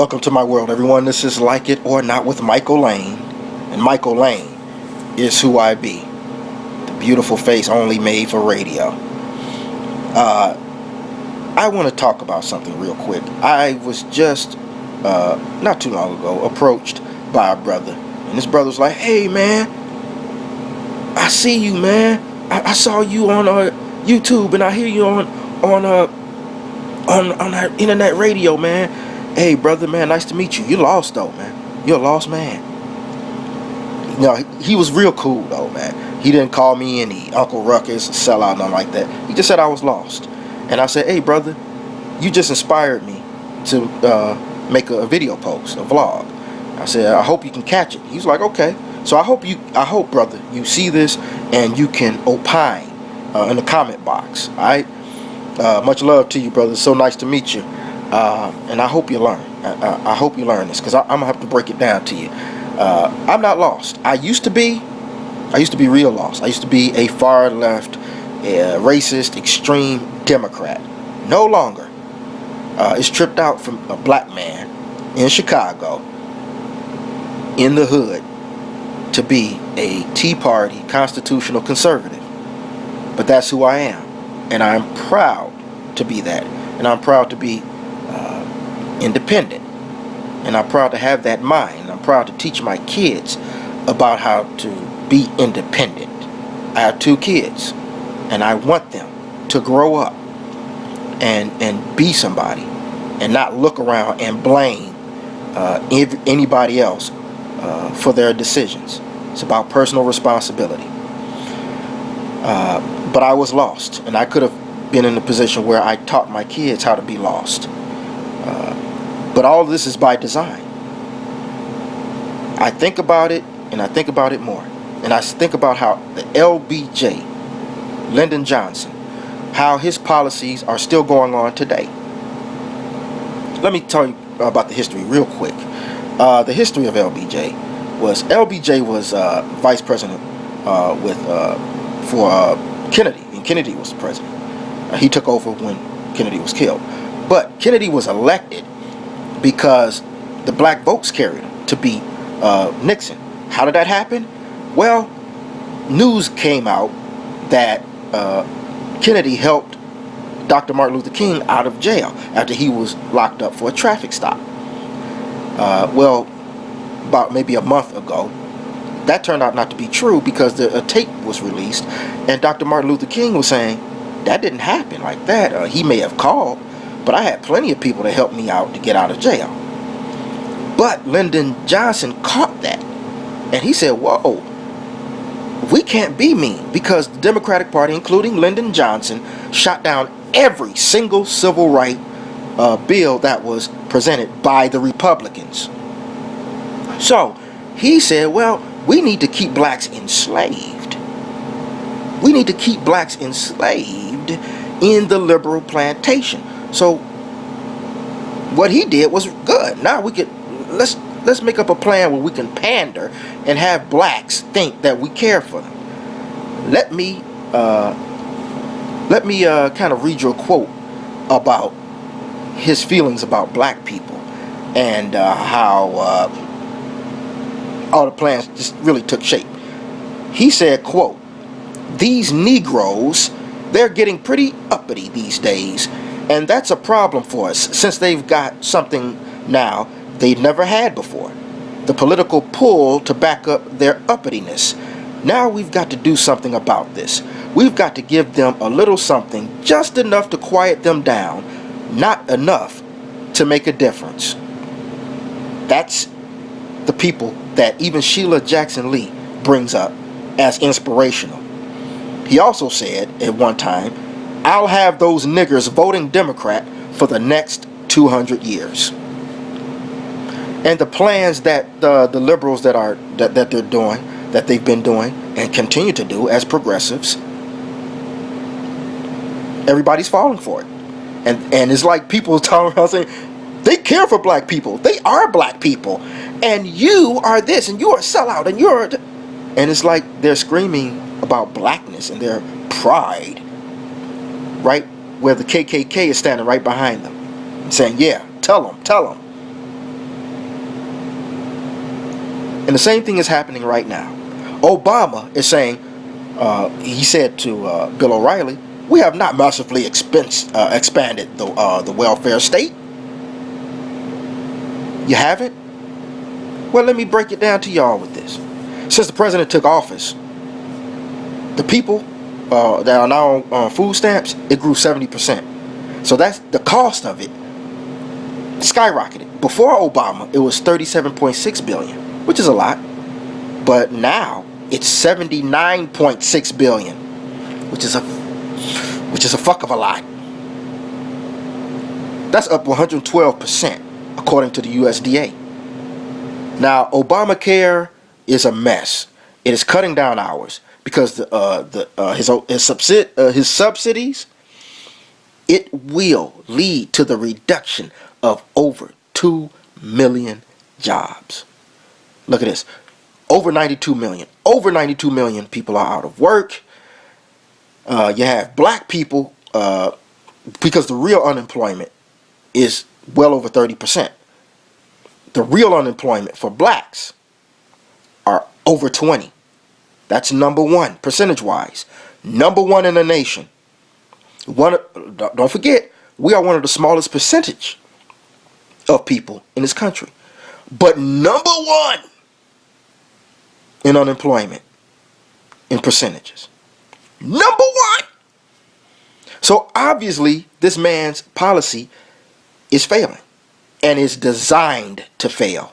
Welcome to my world, everyone. This is Like It or Not with Michael Lane. And Michael Lane is who I be. The beautiful face only made for radio. I want to talk about something real quick. I was just, not too long ago, approached by a brother. And this brother was like, "Hey, man, I see you, man. I saw you on YouTube, and I hear you on that internet radio, man. Hey, brother, man, nice to meet you. You lost, though, man. You're a lost man." You know, he was real cool, though, man. He didn't call me any Uncle Ruckus, a sellout, nothing like that. He just said I was lost. And I said, "Hey, brother, you just inspired me to make a video post, a vlog." I said, "I hope you can catch it." He was like, "Okay." So I hope, brother, you see this and you can opine in the comment box. All right? Much love to you, brother. It's so nice to meet you. And I hope you learn. I hope you learn this, because I'm going to have to break it down to you. I'm not lost. I used to be real lost. I used to be a far left, racist, extreme Democrat. No longer. It's tripped out from a black man in Chicago, in the hood, to be a Tea Party constitutional conservative. But that's who I am. And I'm proud to be that. And I'm proud to be independent. And I'm proud to have that mind. I'm proud to teach my kids about how to be independent. I have 2 kids, and I want them to grow up and be somebody, and not look around and blame anybody else for their decisions. It's about personal responsibility. But I was lost, and I could have been in a position where I taught my kids how to be lost. But all of this is by design. I think about it, and I think about it more. And I think about how the LBJ, Lyndon Johnson, how his policies are still going on today. Let me tell you about the history real quick. The history of LBJ was vice president for Kennedy, and Kennedy was the president. He took over when Kennedy was killed. But Kennedy was elected because the black votes carried him to beat Nixon. How did that happen? Well, news came out that Kennedy helped Dr. Martin Luther King out of jail after he was locked up for a traffic stop. Well, about maybe a month ago, that turned out not to be true, because a tape was released, and Dr. Martin Luther King was saying, "That didn't happen like that. He may have called, but I had plenty of people to help me out to get out of jail." But Lyndon Johnson caught that, and he said, "Whoa, we can't be mean," because the Democratic Party, including Lyndon Johnson, shot down every single civil right bill that was presented by the Republicans. So he said, "Well, we need to keep blacks enslaved. We need to keep blacks enslaved in the liberal plantation." So what he did was good. Now we could let's make up a plan where we can pander and have blacks think that we care for them. Let me kind of read you a quote about his feelings about black people, and how all the plans just really took shape. He said, quote, "These Negroes, they're getting pretty uppity these days, and that's a problem for us, since they've got something now they'd never had before. The political pull to back up their uppityness. Now we've got to do something about this. We've got to give them a little something, just enough to quiet them down, not enough to make a difference." That's the people that even Sheila Jackson Lee brings up as inspirational. He also said at one time, "I'll have those niggers voting Democrat for the next 200 years. And the plans that the liberals that they're doing, that they've been doing and continue to do as progressives, everybody's falling for it. And it's like people talking around saying, they care for black people. They are black people. And you are this, and you're a sellout, and you're... And it's like they're screaming about blackness and their pride, right where the KKK is standing right behind them, saying, "Yeah, tell them. And the same thing is happening right now. Obama is saying, he said to Bill O'Reilly, we have not massively expanded the welfare state. You haven't? Well, let me break it down to y'all with this. Since the president took office, the people that are now on food stamps, it grew 70%. So that's the cost of it skyrocketed. Before Obama, it was 37.6 billion, which is a lot. But now it's 79.6 billion, which is a fuck of a lot. That's up 112% according to the USDA. Now, Obamacare is a mess. It is cutting down hours because his subsidies, it will lead to the reduction of over 2 million jobs. Look at this. Over 92 million. Over 92 million people are out of work. You have black people, because the real unemployment is well over 30%. The real unemployment for blacks are over 20. That's number one, percentage-wise. Number one in the nation. Don't forget, we are one of the smallest percentage of people in this country. But number one in unemployment in percentages. Number one. So obviously, this man's policy is failing. And is designed to fail.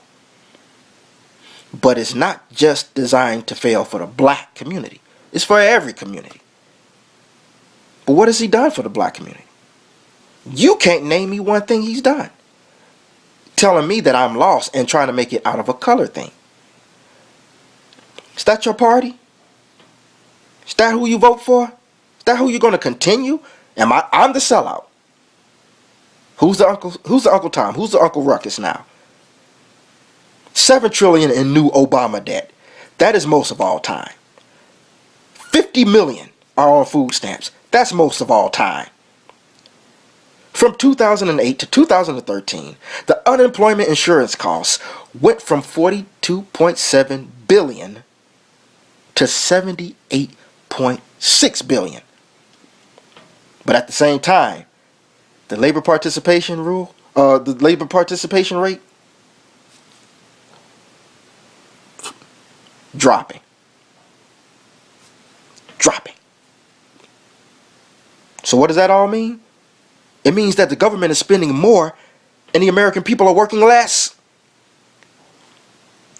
But it's not just designed to fail for the black community. It's for every community. But what has he done for the black community? You can't name me one thing he's done. Telling me that I'm lost and trying to make it out of a color thing. Is that your party? Is that who you vote for? Is that who you're going to continue? I'm the sellout. Who's the Uncle Tom? Who's the Uncle Ruckus now? $7 trillion in new Obama debt. That is most of all time. 50 million are on food stamps. That's most of all time. From 2008 to 2013, the unemployment insurance costs went from 42.7 billion to 78.6 billion. But at the same time, the labor participation rate, dropping. So what does that all mean? It means that the government is spending more and the American people are working less.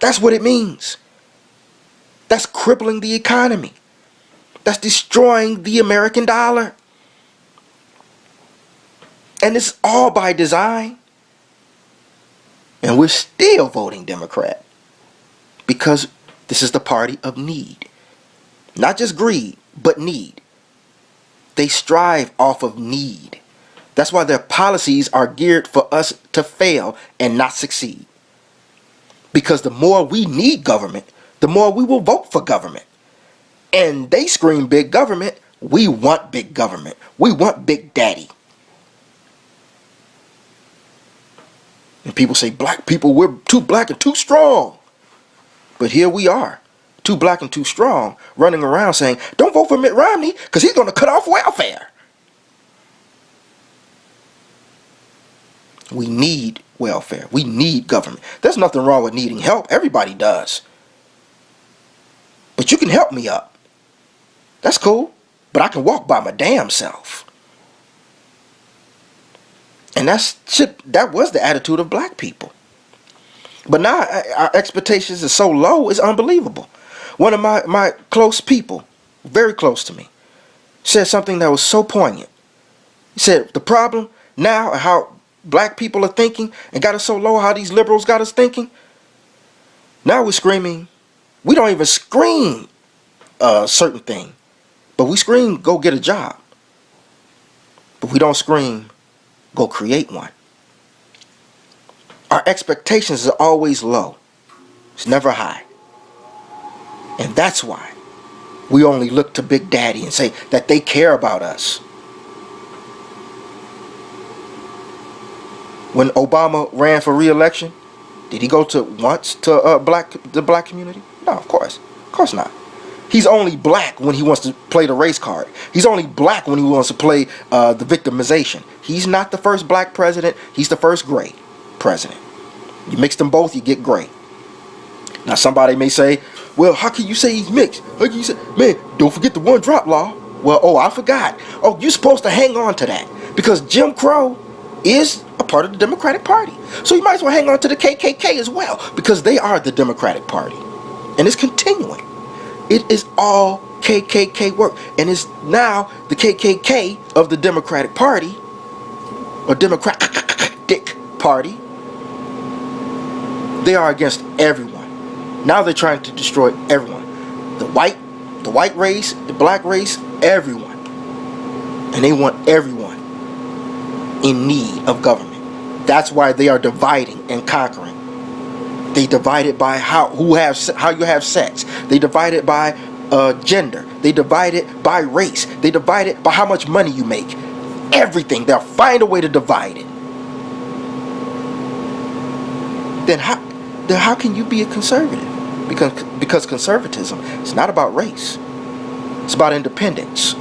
That's what it means. That's crippling the economy. That's destroying the American dollar. And it's all by design. And we're still voting Democrat. Because this is the party of need. Not just greed, but need. They strive off of need. That's why their policies are geared for us to fail and not succeed. Because the more we need government, the more we will vote for government. And they scream big government. We want big government. We want Big Daddy. And people say, black people, we're too black and too strong. But here we are, too black and too strong, running around saying, don't vote for Mitt Romney because he's going to cut off welfare. We need welfare. We need government. There's nothing wrong with needing help. Everybody does. But you can help me up. That's cool. But I can walk by my damn self. And that was the attitude of black people. But now our expectations are so low, it's unbelievable. One of my close people, very close to me, said something that was so poignant. He said, the problem now, how black people are thinking and got us so low, how these liberals got us thinking, now we're screaming. We don't even scream a certain thing, but we scream, go get a job. But we don't scream, go create one. Our expectations are always low. It's never high. And that's why we only look to Big Daddy and say that they care about us. When Obama ran for re-election, Did he go to once to the black community? No, of course not. He's only black when he wants to play the race card. He's only black when he wants to play the victimization. He's not the first black president. He's the first gray president. You mix them both, you get gray. Now somebody may say, well, how can you say he's mixed? How can you say, man, don't forget the one drop law. Well, oh, I forgot. Oh, you're supposed to hang on to that because Jim Crow is a part of the Democratic Party. So you might as well hang on to the KKK as well because they are the Democratic Party. And it's continuing. It is all KKK work. And it's now the KKK of the Democratic Party or Democratic Party. They are against everyone. Now they're trying to destroy everyone. The white race, the black race, everyone. And they want everyone in need of government. That's why they are dividing and conquering. They divide it by how you have sex. They divide it by gender. They divide it by race. They divide it by how much money you make. Everything. They'll find a way to divide it. Then how can you be a conservative? Because conservatism is not about race. It's about independence.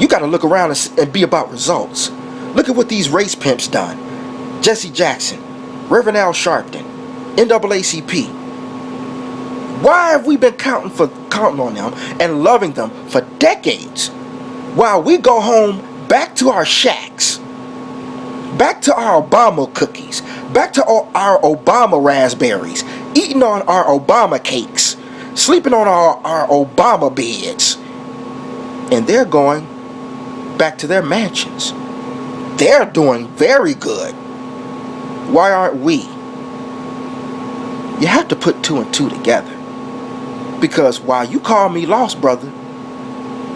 You got to look around and be about results. Look at what these race pimps done. Jesse Jackson, Reverend Al Sharpton, NAACP. Why have we been counting on them and loving them for decades while we go home back to our shacks, back to our Obama cookies, back to our Obama raspberries, eating on our Obama cakes, sleeping on our Obama beds, and they're going back to their mansions. They're doing very good. Why aren't we? You have to put two and two together. Because while you call me lost, brother,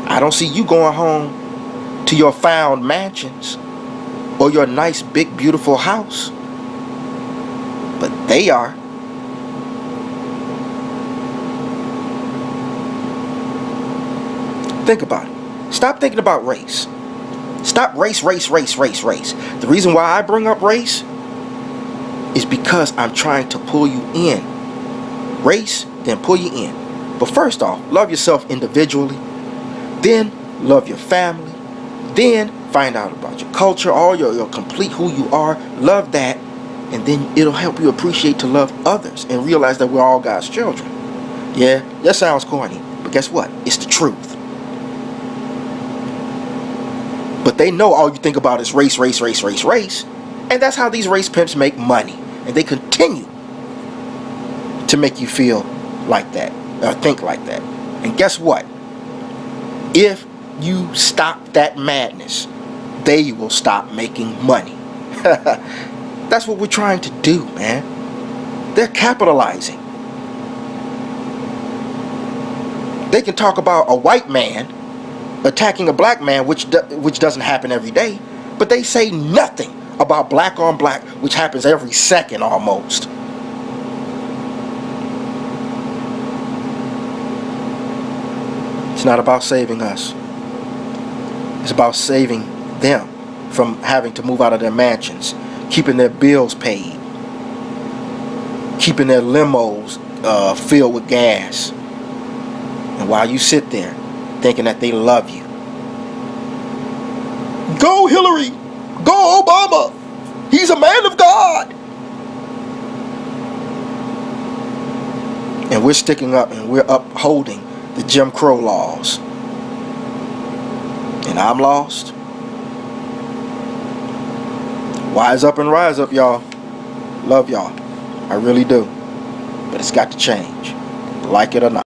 I don't see you going home to your found mansions or your nice, big, beautiful house. But they are. Think about it. Stop thinking about race. Stop race. The reason why I bring up race is because I'm trying to pull you in. Race, then pull you in. But first off, love yourself individually. Then love your family. Then find out about your culture, all your complete who you are. Love that. And then it'll help you appreciate to love others and realize that we're all God's children. Yeah, that sounds corny. But guess what? It's the truth. But they know all you think about is race. And that's how these race pimps make money. And they continue to make you feel like that, or think like that. And guess what? If you stop that madness, they will stop making money. That's what we're trying to do, man. They're capitalizing. They can talk about a white man attacking a black man, which doesn't happen every day, but they say nothing about black on black, which happens every second almost. It's not about saving us. It's about saving them from having to move out of their mansions, keeping their bills paid, keeping their limos filled with gas. And while you sit there thinking that they love you, go Hillary, go Obama, he's a man of God. And we're sticking up and we're upholding the Jim Crow laws. And I'm lost. Wise up and rise up, y'all. Love y'all. I really do. But it's got to change. Like it or not.